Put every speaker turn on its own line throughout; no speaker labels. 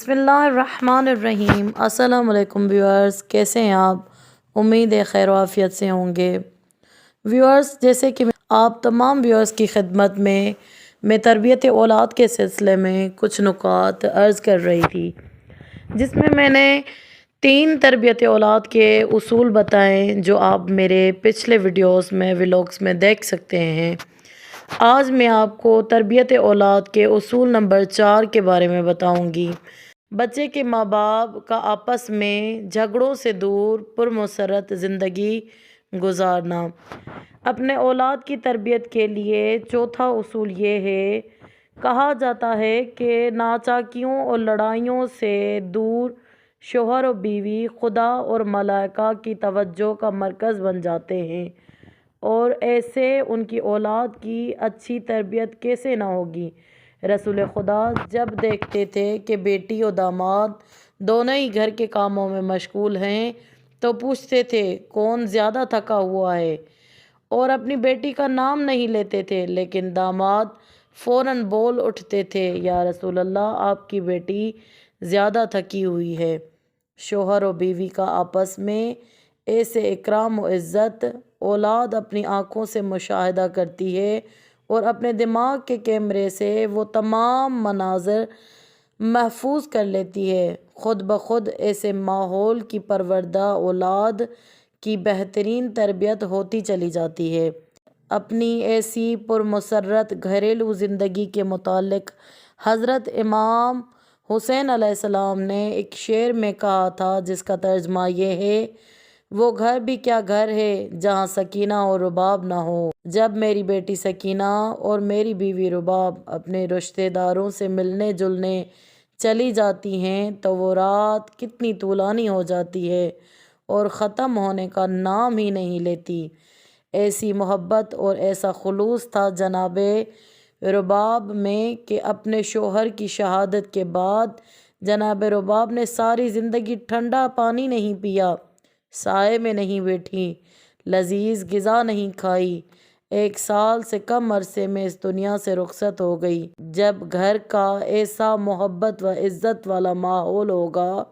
बिस्मिल्लाहिर्रहमानिर्रहीम। अस्सलाम वालेकुम व्यूअर्स, कैसे हैं आप? उम्मीद है खैर आफियत से होंगे। व्यूअर्स, जैसे कि आप तमाम व्यूअर्स की खिदमत में मैं तरबियत औलाद के सिलसिले में कुछ नुकात अर्ज़ कर रही थी, जिसमें मैंने 3 तरबियत औलाद के उसूल बताए जो आप मेरे पिछले वीडियोस में व्लॉग्स में देख सकते हैं। आज मैं आपको तरबियत औलाद के उसूल नंबर 4 के बारे में बताऊंगी। बच्चे के माँ बाप का आपस में झगड़ों से दूर पुरमसरत ज़िंदगी गुजारना। अपने औलाद की तरबियत के लिए चौथा उसूल ये है, कहा जाता है कि नाचाकियों और लड़ाइयों से दूर शोहर और बीवी खुदा और मलाइका की तवज्जो का मरकज़ बन जाते हैं, और ऐसे उनकी औलाद की अच्छी तरबियत कैसे ना होगी। रसूल खुदा जब देखते थे कि बेटी और दामाद दोनों ही घर के कामों में मशगूल हैं, तो पूछते थे कौन ज़्यादा थका हुआ है, और अपनी बेटी का नाम नहीं लेते थे, लेकिन दामाद फ़ौरन बोल उठते थे, या रसूल अल्लाह, आपकी बेटी ज़्यादा थकी हुई है। शोहर और बीवी का आपस में ऐसे इकराम और इज़्ज़त औलाद अपनी आँखों से मुशाहिदा करती है, और अपने दिमाग के कैमरे से वो तमाम मनाज़र महफूज कर लेती है। ख़ुद ब खुद ऐसे माहौल की परवरदा औलाद की बेहतरीन तरबियत होती चली जाती है। अपनी ऐसी पुरमसरत घरेलू ज़िंदगी के मुतालिक हज़रत इमाम हुसैन अलैहिस्सलाम ने एक शेर में कहा था, जिसका तर्जमा ये है, वो घर भी क्या घर है जहाँ सकीना और रुबाब ना हो। जब मेरी बेटी सकीना और मेरी बीवी रुबाब अपने रिश्तेदारों से मिलने जुलने चली जाती हैं, तो वो रात कितनी तूलानी हो जाती है और ख़त्म होने का नाम ही नहीं लेती। ऐसी मोहब्बत और ऐसा खुलूस था जनाबे रुबाब में कि अपने शोहर की शहादत के बाद जनाब रुबाब ने सारी ज़िंदगी ठंडा पानी नहीं पिया, साए में नहीं बैठी, लजीज ग़िज़ा नहीं खाई। 1 साल से कम अरसे में इस दुनिया से रुखसत हो गई। जब घर का ऐसा मोहब्बत व इज़्ज़त वाला माहौल होगा,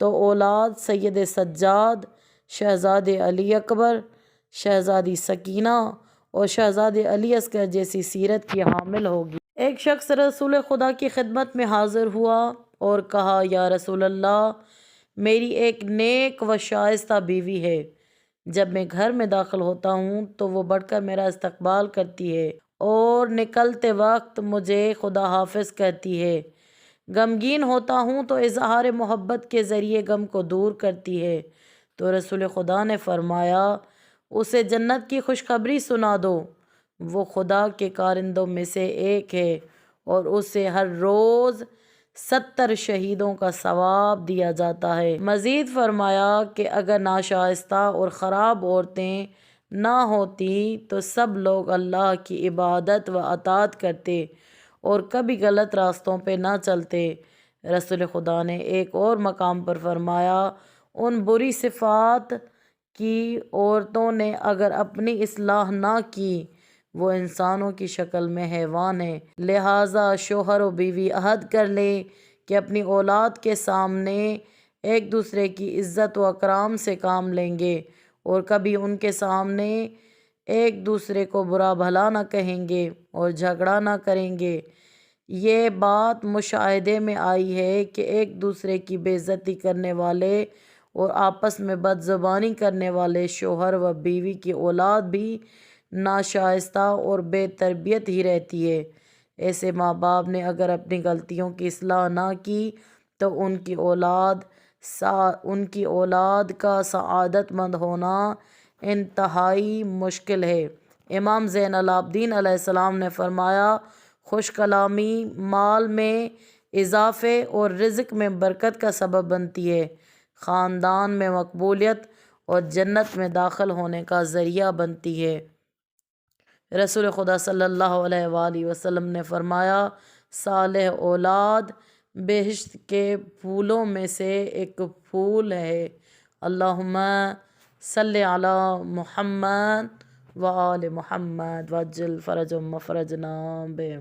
तो औलाद सैयद सज्जाद, शहज़ादे अली अकबर, शहज़ादी सकीना और शहज़ादे अली असगर जैसी सीरत की हामिल होगी। एक शख्स रसूल खुदा की खिदमत में हाज़िर हुआ और कहा, या रसूल अल्लाह, मेरी एक नेक व शाइस्ता बीवी है। जब मैं घर में दाखिल होता हूँ तो वो बढ़कर मेरा इस्तकबाल करती है, और निकलते वक्त मुझे खुदा हाफिज़ कहती है। गमगीन होता हूँ तो इजहार मोहब्बत के ज़रिए गम को दूर करती है। तो रसूल खुदा ने फरमाया, उसे जन्नत की खुशखबरी सुना दो। वो खुदा के कारिंदों में से एक है, और उसे हर रोज़ 70 शहीदों का सवाब दिया जाता है। मज़ीद फरमाया कि अगर नाशाइस्ता और ख़राब औरतें ना होती तो सब लोग अल्लाह की इबादत व अताअत करते और कभी गलत रास्तों पे ना चलते। रसूल खुदा ने एक और मकाम पर फरमाया, उन बुरी सिफ़ात की औरतों ने अगर अपनी इस्लाह ना की, वो इंसानों की शक्ल में हैवान है। लिहाजा शोहर और बीवी अहद कर ले कि अपनी औलाद के सामने एक दूसरे की इज़्ज़त व अकराम से काम लेंगे, और कभी उनके सामने एक दूसरे को बुरा भला ना कहेंगे और झगड़ा ना करेंगे। ये बात मुशाहिदे में आई है कि एक दूसरे की बेइज्जती करने वाले और आपस में बदज़ुबानी करने वाले शोहर व बीवी की औलाद भी नाशाइस्ता और बेतरबियत ही रहती है। ऐसे माँ बाप ने अगर अपनी गलतियों की इस्लाह ना की, तो उनकी औलाद का सआदतमंद होना इंतहाई मुश्किल है। इमाम ज़ैनुल आबिदीन अलैहिस्सलाम ने फरमाया, खुश कलामी माल में इजाफ़े और रिज़्क़ में बरकत का सबब बनती है, ख़ानदान में मकबूलियत और जन्नत में दाखिल होने का ज़रिया बनती है। रसूल खुदा सल्लल्लाहु अलैहि वसल्लम ने फरमाया, सालेह औलाद बेहिश्त के फूलों में से एक फूल है। अल्लाहुम्मा सल्लि अला मुहम्मद व आले मुहम्मद वज्जल फ़रजहुम मफ़रजना बे।